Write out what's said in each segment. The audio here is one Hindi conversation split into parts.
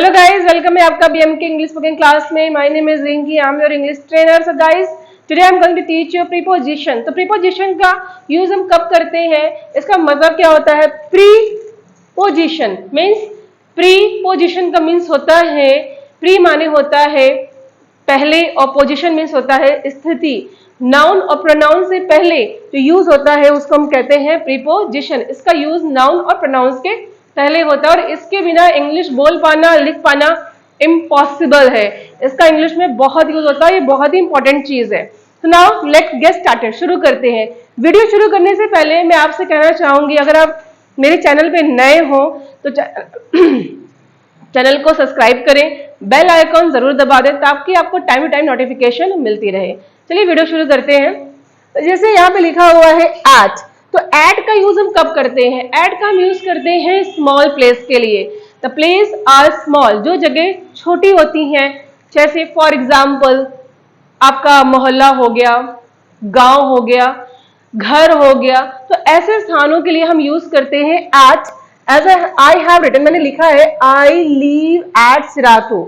हेलो गाइस, वेलकम है आपका बीएमके इंग्लिश स्पोकन क्लास में। My name is Rinki, I am your English trainer. So guys, today I am going to teach you preposition. तो प्रीपोजिशन का यूज हम कब करते हैं, इसका मतलब क्या होता है? प्रीपोजिशन मीन्स, प्रीपोजिशन का मीन्स होता है, प्री माने होता है पहले और पोजिशन मीन्स होता है स्थिति। नाउन और प्रोनाउन से पहले जो यूज होता है उसको हम कहते हैं प्रीपोजिशन। इसका यूज नाउन और प्रोनाउंस के पहले होता है और इसके बिना इंग्लिश बोल पाना, लिख पाना इम्पॉसिबल है। इसका इंग्लिश में बहुत यूज होता है, ये बहुत ही इंपॉर्टेंट चीज है। तो नाउ लेट्स गेट स्टार्टेड, शुरू करते हैं। वीडियो शुरू करने से पहले मैं आपसे कहना चाहूंगी, अगर आप मेरे चैनल पे नए हो तो चैनल को सब्सक्राइब करें, बेल आइकॉन जरूर दबा दें ताकि आपको टाइम टू टाइम नोटिफिकेशन मिलती रहे। चलिए वीडियो शुरू करते हैं। तो जैसे यहाँ पे लिखा हुआ है एट, तो एट का यूज हम कब करते हैं? एट का हम यूज करते हैं स्मॉल प्लेस के लिए। द प्लेस आर स्मॉल, जो जगह छोटी होती हैं, जैसे फॉर एग्जाम्पल आपका मोहल्ला हो गया, गांव हो गया, घर हो गया। तो ऐसे स्थानों के लिए हम यूज करते हैं at. As I have written, मैंने लिखा है I live at Sirathu.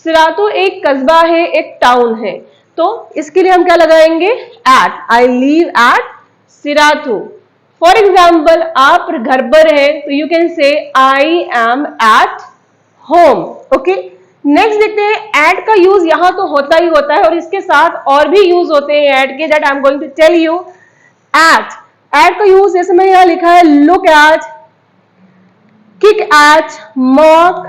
Sirathu एक कस्बा है, एक टाउन है, तो इसके लिए हम क्या लगाएंगे? At. I live at Sirathu. For example आप घर पर है तो you can say I am at home. Okay, next देखते हैं एट का यूज यहां तो होता ही होता है और इसके साथ और भी यूज होते हैं एट के, that I am going to tell you. At का यूज जैसे मैंने यहां लिखा है look at, kick at, mock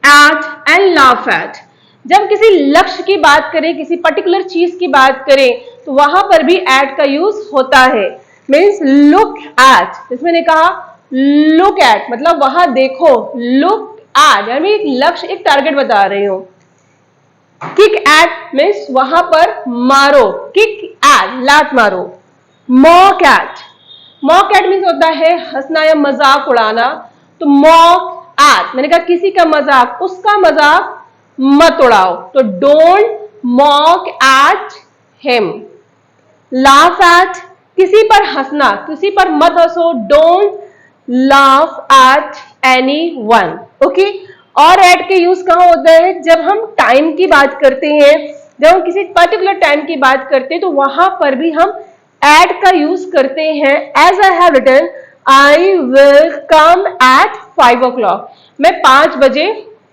at and laugh at. जब किसी लक्ष्य की बात करें, किसी पर्टिकुलर चीज की बात करें तो वहां पर भी एट का यूज होता है। मीन्स लुक एट, जिसमें ने कहा लुक एट मतलब वहां देखो, लुक एट यानी एक लक्ष्य, एक टारगेट बता रही हूं। किक एट मीन्स वहां पर मारो, किक एट लात मारो। Mock at, mock eight means होता है हंसना या मजाक उड़ाना। तो मॉक एट मैंने कहा किसी का मजाक, उसका मजाक मत उड़ाओ, तो don't mock at him. Laugh at, किसी पर हंसना, किसी पर मत हंसो, don't laugh at any one. Okay, और एट के यूज कहां होता है? जब हम टाइम की बात करते हैं, जब हम किसी पर्टिकुलर टाइम की बात करते हैं तो वहां पर भी हम एट का यूज करते हैं। As I have written I will come at 5 o'clock, मैं 5 बजे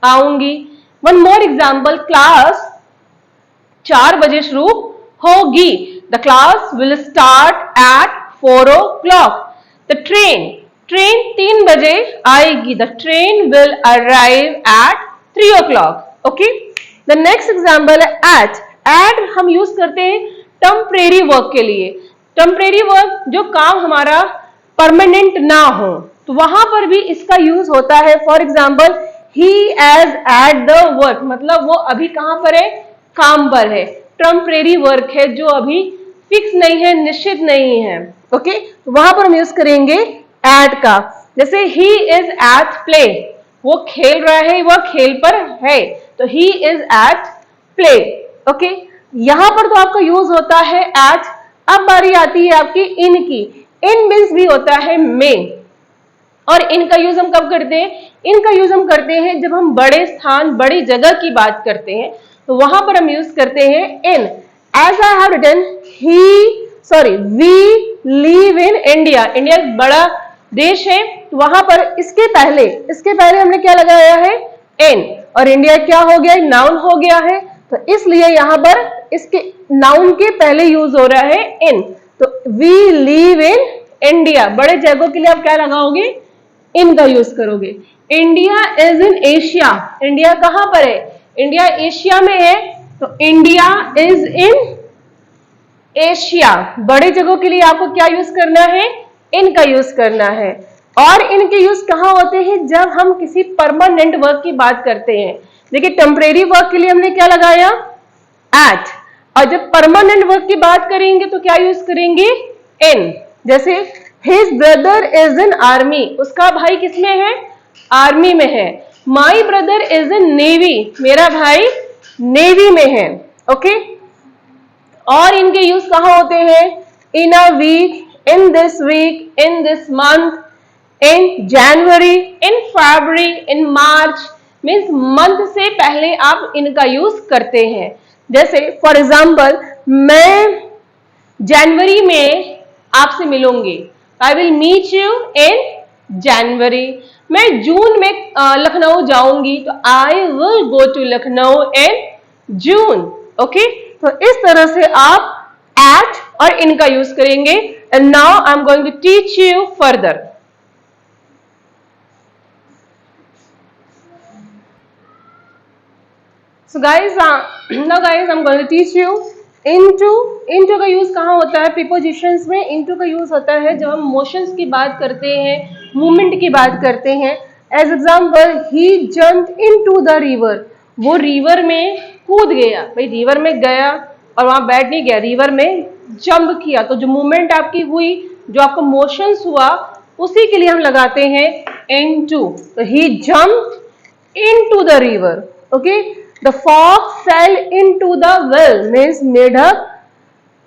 आऊंगी। वन मोर एग्जाम्पल, क्लास 4 बजे शुरू होगी। The class will start at 4 o'clock। The train, train 3 बजे आएगी। The train will arrive at 3 o'clock। Okay, the next example है एट। एट हम यूज करते हैं टेम्परेरी वर्क के लिए। टेम्परेरी वर्क, जो काम हमारा परमानेंट ना हो, तो वहां पर भी इसका यूज होता है। For example he is at the work, मतलब वो अभी कहां पर है? काम पर है। टेम्परेरी वर्क है जो अभी फिक्स नहीं है, निश्चित नहीं है। ओके, तो वहां पर हम यूज करेंगे एट का। जैसे ही इज एट प्ले, वो खेल रहा है, वह खेल पर है, तो he is at play. Okay, यहां पर तो आपका यूज होता है एट। अब बारी आती है आपकी इन की। इन मीन्स भी होता है में, और इनका यूज हम कब करते हैं? इनका यूज हम करते हैं जब हम बड़े स्थान, बड़ी जगह की बात करते हैं, तो वहां पर हम यूज करते हैं in. As I have written we live in India. India एक बड़ा देश है, तो वहां पर इसके पहले हमने क्या लगाया है? इन। और इंडिया क्या हो गया? नाउन हो गया है, तो इसलिए यहां पर इसके नाउन के पहले यूज हो रहा है इन। तो वी लिव इन इंडिया, बड़े जगहों के लिए आप क्या लगाओगे? इन का यूज करोगे। India is in Asia, India कहां पर है? इंडिया एशिया में है, तो इंडिया इज इन एशिया। बड़े जगहों के लिए आपको क्या यूज करना है? इन का यूज करना है। और इनके यूज कहां होते हैं? जब हम किसी परमानेंट वर्क की बात करते हैं। देखिए, टेम्परेरी वर्क के लिए हमने क्या लगाया? एट। और जब परमानेंट वर्क की बात करेंगे तो क्या यूज करेंगे? इन। जैसे his brother is in army, उसका भाई किसमें है? आर्मी में है। My brother is in navy, मेरा भाई नेवी में है। ओके, और इनके यूज कहां होते हैं? In a week, in this month, in January, in February, in March, means month से पहले आप इनका यूज करते हैं। जैसे फॉर एग्जाम्पल, मैं जनवरी में आपसे मिलूंगी, I will meet you in January. मैं जून में लखनऊ जाऊंगी, तो I will go to Lucknow in June. Okay, तो इस तरह से आप एट और इन का यूज करेंगे। And now I am going to teach you further. So guys, now guys, I'm going to teach you into। into का यूज कहाँ होता है? प्रीपोजिशंस में into का यूज होता है जब हम मोशंस की बात करते हैं, मूवमेंट की बात करते हैं। As example, he jumped into the river, वो रिवर में कूद गया। भाई रिवर में गया और वहां बैठ नहीं गया, रिवर में जंप किया, तो जो मूवमेंट आपकी हुई, जो आपका मोशंस हुआ, उसी के लिए हम लगाते हैं into। तो he jumped into the river. Okay, The fox fell into the well, means मेढक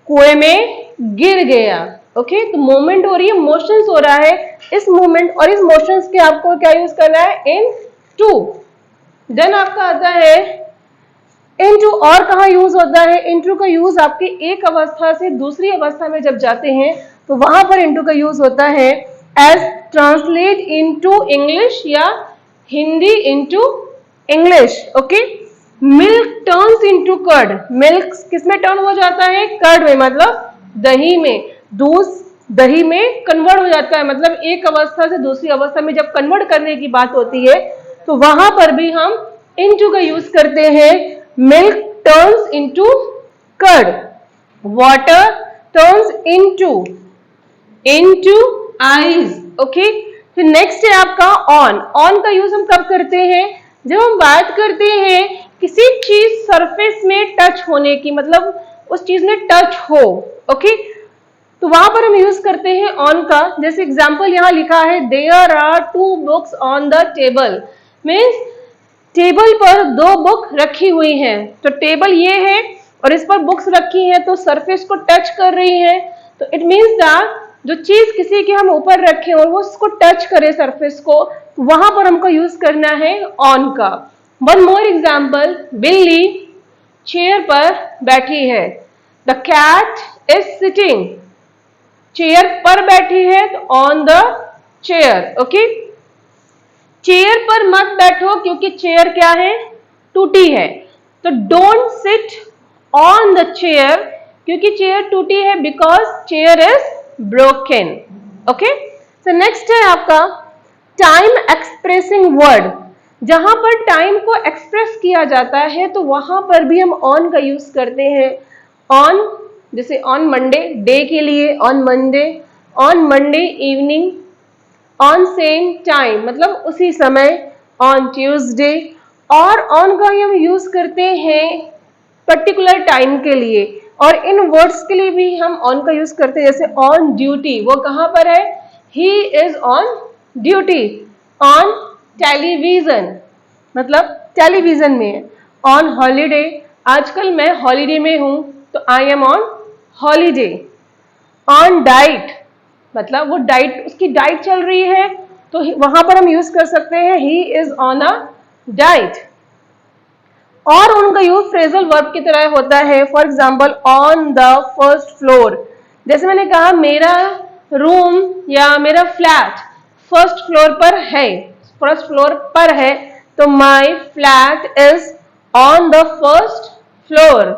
कुएं में गिर गया। ओके, तो मूवमेंट हो रही है, मोशंस हो रहा है। इस मूवमेंट और इस मोशंस के आपको क्या यूज करना है? into। देन आपका आता है into। और कहाँ यूज होता है? into का यूज आपके एक अवस्था से दूसरी अवस्था में जब जाते हैं, तो वहां पर into का यूज होता है एज ट्रांसलेट into इंग्लिश या Hindi into English. Okay, milk turns into curd, milk किसमें टर्न हो जाता है? कर्ड में, मतलब दही में। दूध दही में कन्वर्ट हो जाता है, मतलब एक अवस्था से दूसरी अवस्था में जब कन्वर्ट करने की बात होती है, तो वहां पर भी हम इनटू का यूज करते हैं। Milk turns into curd, water turns into ice. Okay, फिर नेक्स्ट है आपका ऑन। ऑन का यूज हम कब करते हैं? जब हम बात करते हैं किसी चीज सरफेस में टच होने की, मतलब उस चीज में टच हो। ओके, तो वहां पर हम यूज करते हैं ऑन का। जैसे एग्जांपल यहां लिखा है, there are 2 books on the table, means table पर 2 बुक रखी हुई हैं। तो टेबल ये है और इस पर बुक्स रखी हैं, तो सरफेस को टच कर रही है। तो इट मीन्स दैट जो चीज किसी के हम ऊपर रखे और वो उसको टच करे सरफेस को, तो वहां पर हमको यूज करना है ऑन का। वन मोर एग्जाम्पल, बिल्ली चेयर पर बैठी है। The cat is sitting, chair पर बैठी है, तो on the chair. Okay, chair पर मत बैठो क्योंकि चेयर क्या है? टूटी है। तो don't sit on the chair, क्योंकि चेयर टूटी है, because chair is broken. Okay, so next है आपका टाइम एक्सप्रेसिंग वर्ड। जहां पर टाइम को एक्सप्रेस किया जाता है, तो वहां पर भी हम ऑन का यूज करते हैं। ऑन, जैसे ऑन मंडे, डे के लिए on Monday, on Monday evening, on same time, मतलब उसी समय, ऑन ट्यूसडे। और ऑन का हम यूज करते हैं पर्टिकुलर टाइम के लिए, और इन वर्ड्स के लिए भी हम ऑन का यूज करते हैं। जैसे ऑन ड्यूटी, वो कहां पर है? He is on duty. On television, मतलब टेलीविजन में है। ऑन हॉलीडे, आजकल मैं हॉलीडे में हूं, तो I M on holiday. On diet, मतलब वो डाइट, उसकी डाइट चल रही है, तो वहां पर हम यूज कर सकते हैं he is on a diet. और उनका यूज फ्रेजल वर्ब की तरह होता है। For example, on the first floor, जैसे मैंने कहा मेरा रूम या मेरा फ्लैट फर्स्ट फ्लोर पर है, फर्स्ट फ्लोर पर है, तो my flat is on the first floor.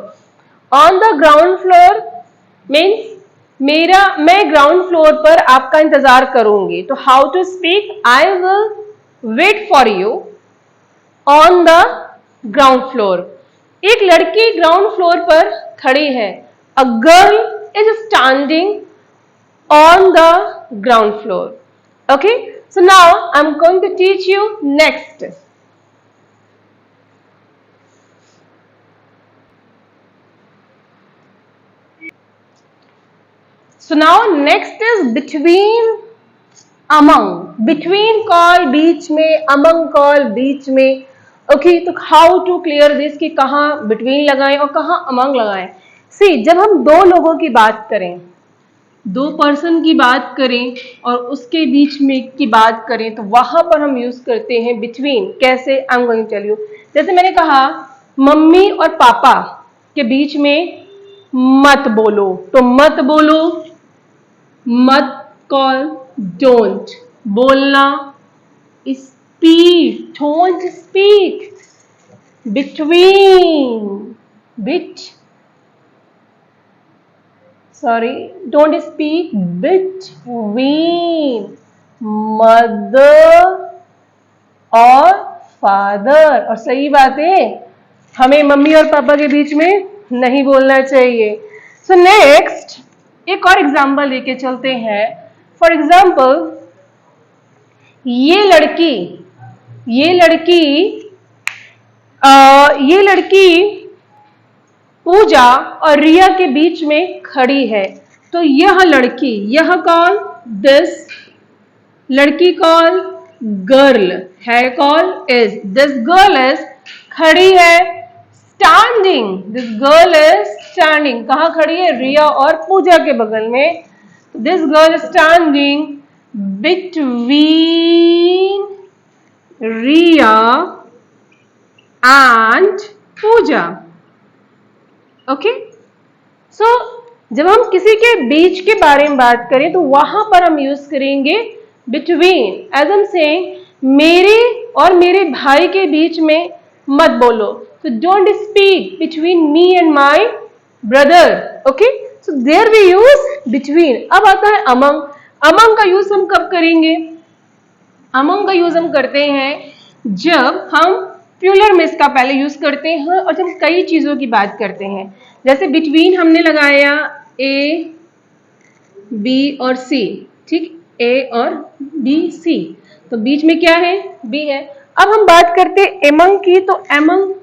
On the ground floor means मैं ग्राउंड फ्लोर पर आपका इंतजार करूंगी। तो how to speak? I will wait for you on the ground floor. एक लड़की ग्राउंड फ्लोर पर खड़ी है। A girl is standing on the ground floor. Okay, so now I am going to teach you next. So now next is between, among। between call बीच में, among कॉल बीच में। ओके, तो हाउ टू क्लियर दिस कि कहाँ between लगाएं और कहाँ among लगाएं। सी, जब हम दो लोगों की बात करें, दो पर्सन की बात करें और उसके बीच में की बात करें तो वहां पर हम यूज करते हैं बिटवीन। कैसे? I am going to tell you. जैसे मैंने कहा मम्मी और पापा के बीच में मत बोलो, तो मत बोलो, मत कॉल, डोंट बोलना, speak, don't speak, between, don't speak between mother और फादर। और सही बात है, हमें मम्मी और पापा के बीच में नहीं बोलना चाहिए। सो नेक्स्ट एक और एग्जाम्पल लेके चलते हैं। फॉर एग्जाम्पल ये लड़की ये लड़की ये लड़की पूजा और रिया के बीच में खड़ी है। तो यह लड़की, यह कौन? दिस लड़की कौन? गर्ल है। कौन? इज। दिस गर्ल इज खड़ी है, standing. This girl is standing. कहाँ खड़ी है? रिया और पूजा के बगल में। This girl is standing between Riya and Pooja. Okay, so जब हम किसी के बीच के बारे में बात करें तो वहां पर हम यूज करेंगे बिटवीन। एज एम सेइंग, मेरे और मेरे भाई के बीच में मत बोलो, तो don't speak between me and my brother. Okay, so there we use between. अब आता है अमंग। अमंग का यूज हम कब करेंगे? अमंग का यूज हम करते हैं जब हम प्लूरल में इसका पहले यूज करते हैं और जब कई चीजों की बात करते हैं। जैसे बिटवीन हमने लगाया ए, बी और सी, ठीक, ए और बी, सी, तो बीच में क्या है? बी है। अब हम बात करते हैं एमंग की, तो एमंग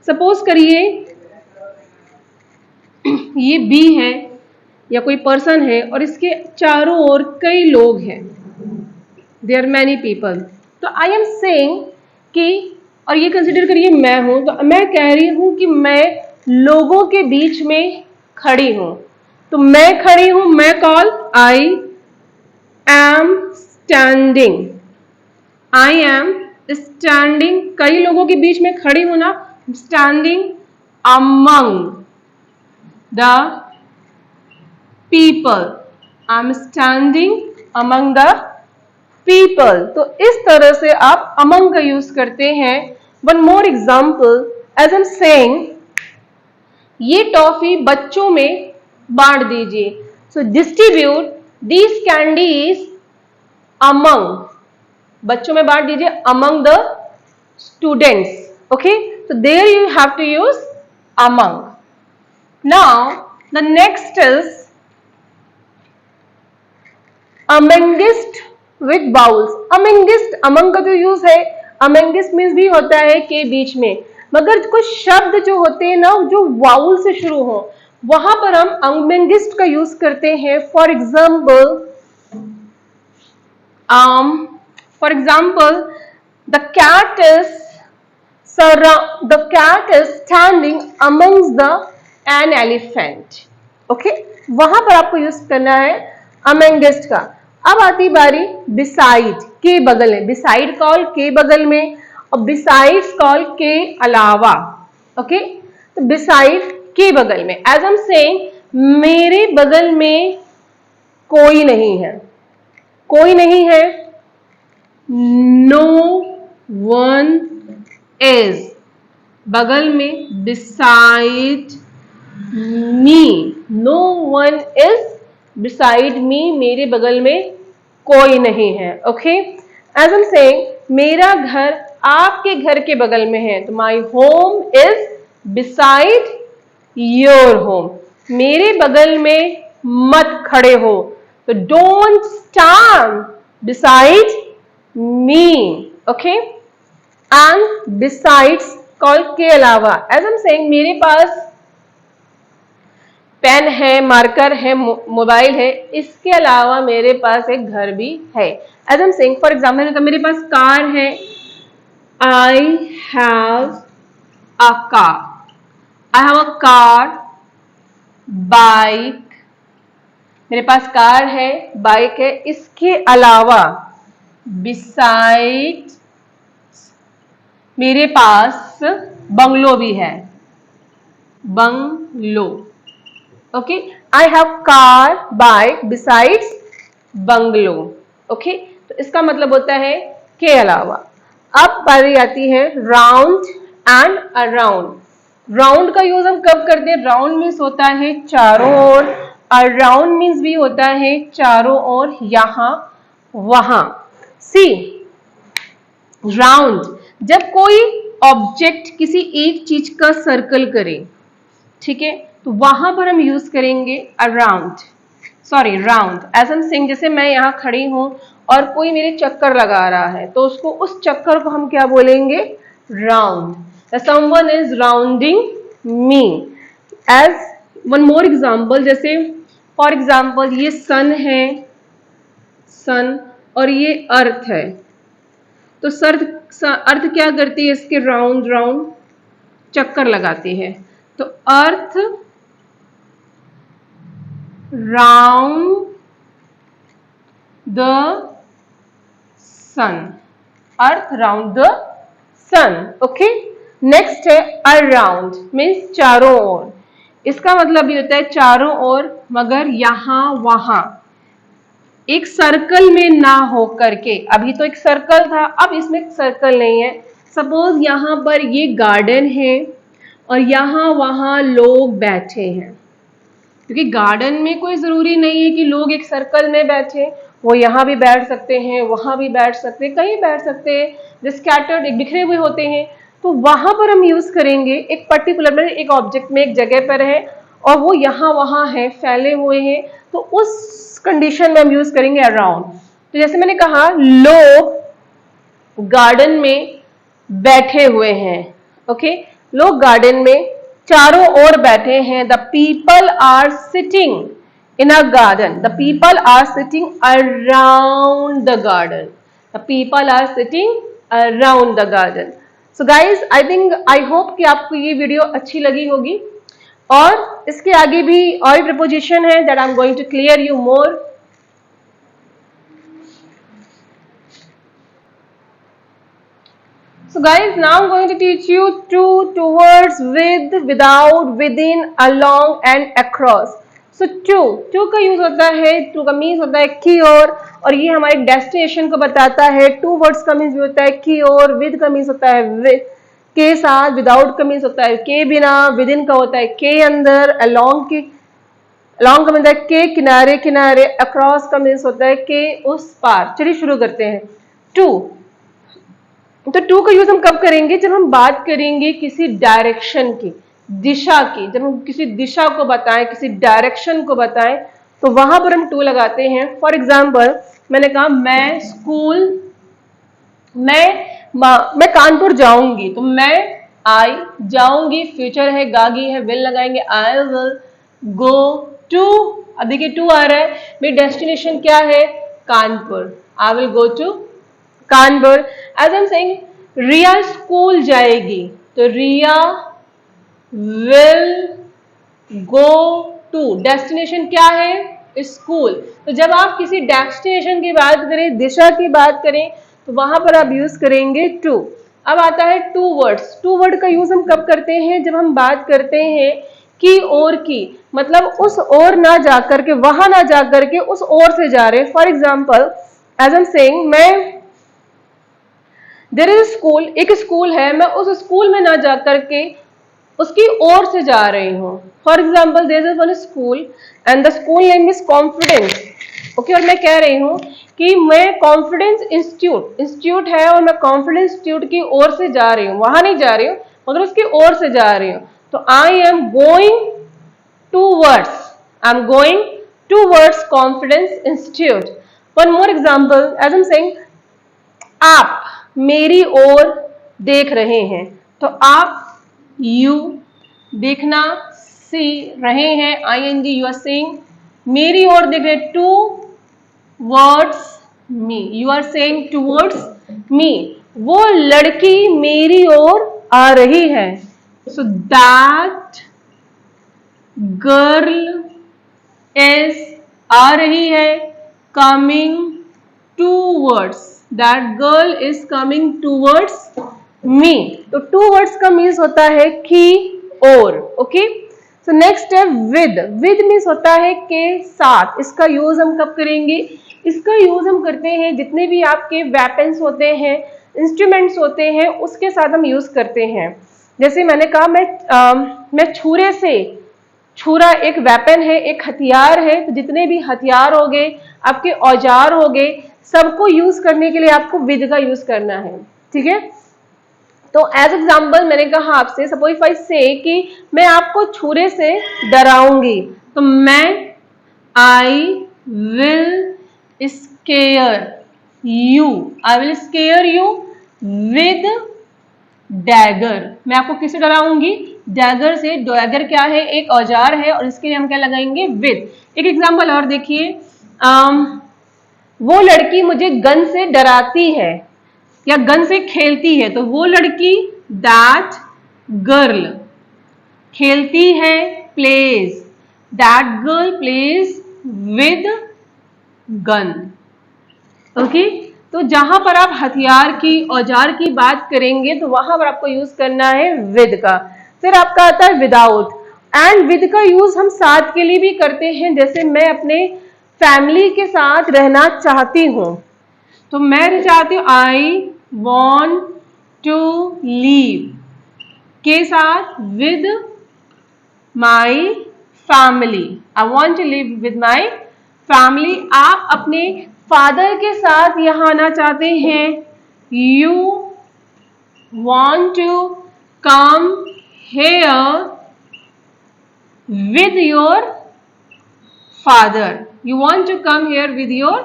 सपोज करिए ये बी है या कोई पर्सन है और इसके चारों ओर कई लोग हैं, देयर आर मैनी पीपल। तो आई एम सेइंग कि, और ये कंसिडर करिए मैं हूं, तो मैं कह रही हूं कि मैं लोगों के बीच में खड़ी हूं। तो मैं खड़ी हूं, मैं call I am standing. I am standing, कई लोगों के बीच में खड़ी हूं ना, standing among the people. I am standing among the people. तो इस तरह से आप अमंग का यूज करते हैं। One more example, as am saying, ये टॉफी बच्चों में बांट दीजिए। So distribute these candies among, बच्चों में बांट दीजिए among the students. Okay, so there you have to use among. Now the next is amongst with vowels. amongst, among का जो यूज है amongst मीन्स भी होता है के बीच में, मगर कुछ शब्द जो होते हैं ना जो वाउल से शुरू हो वहां पर हम amongst का यूज करते हैं। For example the cat is standing amongst the an elephant. Okay, वहां पर आपको यूज करना है amongst का। अब आती बारी beside, के बगल में। beside कॉल के बगल में और besides कॉल के अलावा। ओके, तो beside के बगल में। एज एम सेइंग, मेरे बगल में कोई नहीं है, कोई नहीं है, नो वन इज। बगल में beside me, no one is beside me, मेरे बगल में कोई नहीं है। ओके, एज एम सेइंग, मेरा घर आपके घर के बगल में है, तो my home is beside your home. मेरे बगल में मत खड़े हो, तो don't stand beside me. Okay, and besides call के अलावा। एज एम सेइंग, मेरे पास पेन है, मार्कर है, मोबाइल है, इसके अलावा मेरे पास एक घर भी है। As am saying, for example, मेरे पास कार है, I have a car, I have a car, bike, मेरे पास कार है, बाइक है, इसके अलावा बिसाइड्स मेरे पास बंगलो भी है, bungalow. Okay, I have car, bike, besides bungalow. Okay, तो इसका मतलब होता है के अलावा। अब बारी आती है राउंड एंड अराउंड। राउंड का यूज हम कब करते हैं? राउंड मीन्स होता है चारों ओर, अराउंड मीन्स भी होता है चारों ओर, यहां वहां। सी, राउंड, जब कोई ऑब्जेक्ट किसी एक चीज का सर्कल करे, ठीक है, तो वहां पर हम यूज करेंगे around, sorry round. As am saying, जैसे मैं यहां खड़ी हूं और कोई मेरे चक्कर लगा रहा है, तो उसको, उस चक्कर को हम क्या बोलेंगे? Round. Someone is rounding me. As one more example, जैसे फॉर एग्जाम्पल ये सन है, सन, और ये अर्थ है, तो अर्थ क्या करती है? इसके राउंड राउंड चक्कर लगाती है, तो earth round the sun, earth round the sun. Okay, next है अराउंड, मीन्स चारों ओर। इसका मतलब ये होता है चारों ओर, मगर यहां वहां, एक सर्कल में ना हो करके। अभी तो एक सर्कल था, अब इसमें सर्कल नहीं है। सपोज यहां पर ये गार्डन है और यहां वहां लोग बैठे हैं, क्योंकि गार्डन में कोई जरूरी नहीं है कि लोग एक सर्कल में बैठे, वो यहाँ भी बैठ सकते हैं, वहां भी बैठ सकते हैं, कहीं बैठ सकते हैं, जो स्कैटर्ड, एक बिखरे हुए होते हैं। तो वहां पर हम यूज करेंगे एक पर्टिकुलर, एक ऑब्जेक्ट में एक जगह पर है और वो यहाँ वहां है, फैले हुए हैं, तो उस कंडीशन में हम यूज करेंगे अराउंड। तो जैसे मैंने कहा, लोग गार्डन में बैठे हुए हैं। ओके, लोग गार्डन में चारों ओर बैठे हैं। The people are sitting in a garden, the people are sitting around the garden, the people are sitting around the garden. So guys, I think, I hope कि आपको ये वीडियो अच्छी लगी होगी, और इसके आगे भी और प्रपोजिशन है that I am going to clear you more. So guys, now I'm going to teach you to, towards, with, without, within, along and across. So to का यूज होता है, to का मीन्स होता है की और ये हमारे डेस्टिनेशन को बताता है। टू वर्ड्स का मीन्स भी होता है की और, विद का मीन्स होता है विद के साथ, विदाउट का मीन्स होता है के बिना, विदिन का होता है के अंदर, अलॉन्ग का मतलब है के किनारे किनारे, अक्रॉस का मीन्स होता है के उस पार। चलिए शुरू करते हैं। टू, तो टू का यूज हम कब करेंगे? जब हम बात करेंगे किसी डायरेक्शन की, दिशा की, जब हम किसी दिशा को बताएं, किसी डायरेक्शन को बताएं, तो वहां पर हम टू लगाते हैं। फॉर एग्जाम्पल, मैंने कहा मैं स्कूल, मैं कानपुर जाऊंगी, तो मैं आई जाऊंगी, फ्यूचर है, गागी है, विल लगाएंगे, आई विल गो टू। अब देखिए टू आ रहा है, मेरी डेस्टिनेशन क्या है? Kanpur, I will go to Kanpur. As I am saying, Riya school जाएगी, तो Riya will go to, destination क्या है? स्कूल। तो जब आप किसी डेस्टिनेशन की बात करें, दिशा की बात करें, तो वहां पर आप यूज करेंगे टू। अब आता है टू वर्ड्स। टू वर्ड का यूज हम कब करते हैं? जब हम बात करते हैं की ओर की, मतलब उस ओर ना जाकर के, वहां ना जाकर के उस ओर से जा रहे हैं। For example, as I am saying, मैं, देयर इज स्कूल, एक स्कूल है, मैं उस स्कूल में ना जाकर के उसकी ओर से जा रही हूँ। For example, there is one school and the school name is confidence. Okay, और मैं कह रही हूँ कि मैं कॉन्फिडेंस इंस्टीट्यूट है और मैं कॉन्फिडेंस इंस्टीट्यूट की ओर से जा रही हूँ, वहां नहीं जा रही हूँ मगर उसकी ओर से जा रही हूँ। तो I am going towards, I am going towards confidence institute. One more example, as I am saying, आप मेरी ओर देख रहे हैं, तो आप, यू, देखना, सी रहे हैं, ING, यू आर सीइंग, मेरी ओर देख रहे, towards me, you are saying towards me, वो लड़की मेरी ओर आ रही है, सो दैट गर्ल इज आ रही है, coming towards, that girl is coming towards me. तो टूवर्ड्स का मीन्स होता है की और, ओके। सो नेक्स्ट है विद। विद मीन्स होता है के साथ। इसका यूज हम कब करेंगे? इसका यूज हम करते हैं जितने भी आपके वेपन्स होते हैं, इंस्ट्रूमेंट्स होते हैं, उसके साथ हम यूज करते हैं। जैसे मैंने कहा मैं छुरे से, छुरा एक वेपन है, एक हथियार है, तो जितने भी हथियार हो गए, आपके औजार हो गए, सबको यूज करने के लिए आपको विद का यूज करना है, ठीक है। तो एज एग्जाम्पल मैंने कहा आपसे, सपोज इफ आई से कि मैं आपको छुरे से डराऊंगी, तो मैं I will square you, I will square you with dagger. मैं आपको किससे डराऊंगी? डैगर से। डैगर क्या है? एक औजार है, और इसके लिए हम क्या लगाएंगे? विद। एक एग्जाम्पल और देखिए, वो लड़की मुझे गन से डराती है या गन से खेलती है, तो वो लड़की, दैट गर्ल, खेलती है, plays, that girl plays with gun, okay. तो जहां पर आप हथियार की, औजार की बात करेंगे, तो वहां पर आपको यूज करना है विद का। फिर आपका आता है विदाउट। एंड विद का यूज हम साथ के लिए भी करते हैं। जैसे मैं अपने फैमिली के साथ रहना चाहती हूं, तो मैं चाहती हूं, आई वॉन्ट टू लीव के साथ with my family, I want to live with my family. आप अपने फादर के साथ यहां आना चाहते हैं, you want to come here with your father, you want to come here with your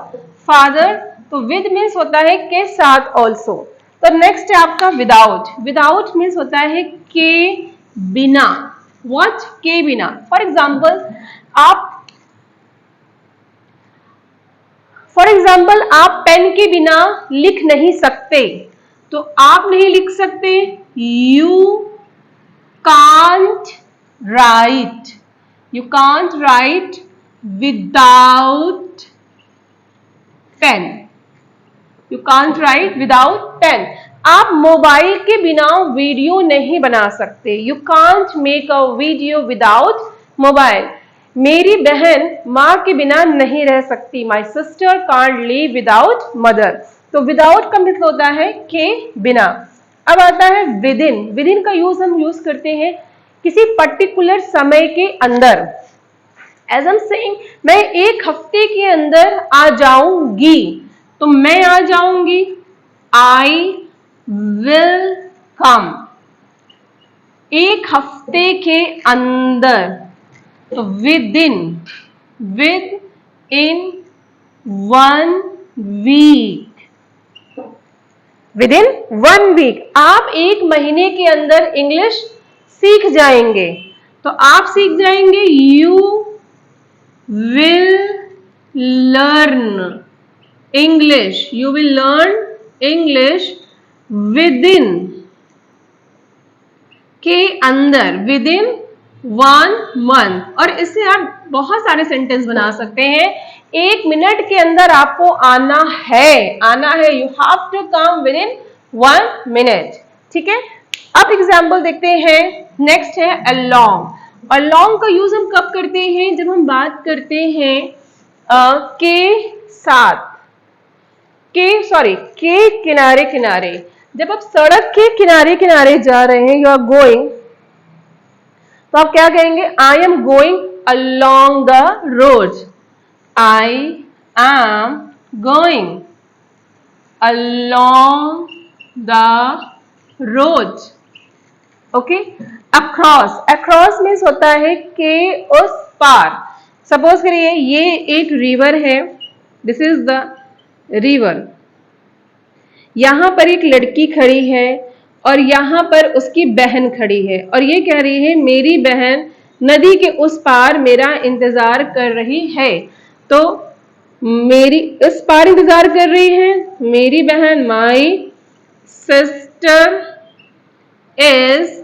father. तो विद मीन्स होता है के साथ ऑल्सो। तो नेक्स्ट है आपका विदाउट। विदाउट मीन्स होता है के बिना। व्हाट? के बिना। फॉर एग्जाम्पल आप पेन के बिना लिख नहीं सकते, तो आप नहीं लिख सकते, you can't write, you can't write without pen, you can't write without pen. आप मोबाइल के बिना वीडियो नहीं बना सकते, you can't make a video without mobile. मेरी बहन माँ के बिना नहीं रह सकती, my sister can't live without mother. तो विदाउट का मतलब होता है के बिना। अब आता है विद इन। विद इन का यूज हम यूज करते हैं किसी पर्टिकुलर समय के अंदर। एज एम सेइंग, मैं एक हफ्ते के अंदर आ जाऊंगी, तो मैं आ जाऊंगी, आई विल कम। एक हफ्ते के अंदर, तो within 1 week, within 1 week. आप एक महीने के अंदर इंग्लिश सीख जाएंगे, तो आप सीख जाएंगे, you will learn English, you will learn English with in के अंदर, विद इन 1 month। और इससे आप बहुत सारे सेंटेंस बना सकते हैं। 1 मिनट के अंदर आपको आना है, you have to come within 1 minute, ठीक है। अब एग्जाम्पल देखते हैं। नेक्स्ट है अलोंग। अलोंग का यूज हम कब करते हैं? जब हम बात करते हैं के साथ, के किनारे किनारे। जब आप सड़क के किनारे किनारे जा रहे हैं, यू आर गोइंग, तो आप क्या कहेंगे? आई am going along the road, I am going along the road, okay. Across. Across means होता है के उस पार। सपोज करिए ये एक रिवर है, दिस इज द रिवर। यहां पर एक लड़की खड़ी है और यहां पर उसकी बहन खड़ी है, और ये कह रही है मेरी बहन नदी के उस पार मेरा इंतजार कर रही है। तो मेरी इस पार इंतजार कर रही है मेरी बहन, माई सिस्टर इज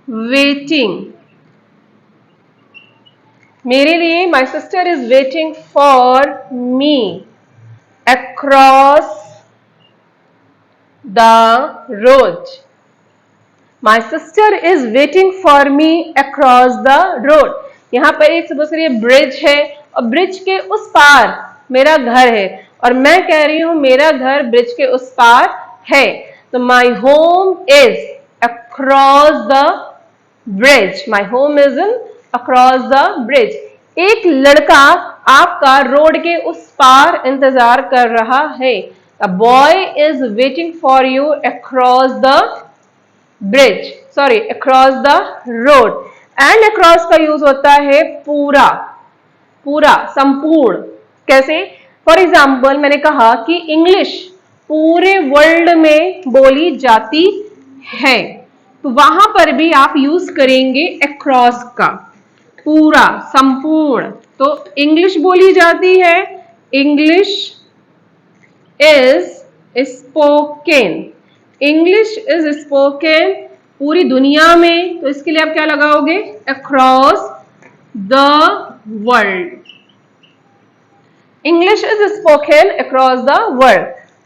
वेटिंग मेरे लिए my sister is waiting for me across the road. My sister is waiting for me across the road. यहां पर एक सपोज करिए ब्रिज है और ब्रिज के उस पार मेरा घर है और मैं कह रही हूं मेरा घर ब्रिज के उस पार है, तो my home is across the bridge. My home is in across the bridge. एक लड़का आपका रोड के उस पार इंतजार कर रहा है। A boy is waiting for you across the bridge, sorry across the road. And across का यूज होता है पूरा, पूरा संपूर्ण। कैसे? फॉर एग्जाम्पल मैंने कहा कि इंग्लिश पूरे वर्ल्ड में बोली जाती है, तो वहां पर भी आप यूज करेंगे अक्रॉस का, पूरा संपूर्ण। तो इंग्लिश बोली जाती है, English is spoken, English is spoken पूरी दुनिया में, तो इसके लिए आप क्या लगाओगे? Across the world. English is spoken across the world.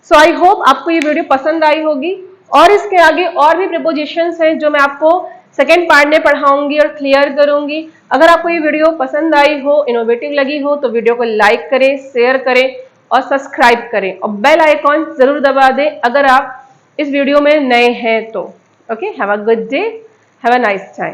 So I hope आपको ये वीडियो पसंद आई होगी, और इसके आगे और भी प्रीपोजिशंस हैं जो मैं आपको सेकेंड पार्ट में पढ़ाऊंगी और क्लियर करूंगी। अगर आपको ये वीडियो पसंद आई हो, इनोवेटिव लगी हो, तो वीडियो को लाइक करें, शेयर करें और सब्सक्राइब करें और बेल आइकॉन जरूर दबा दें अगर आप इस वीडियो में नए हैं तो। Okay, have a good day, have a nice time.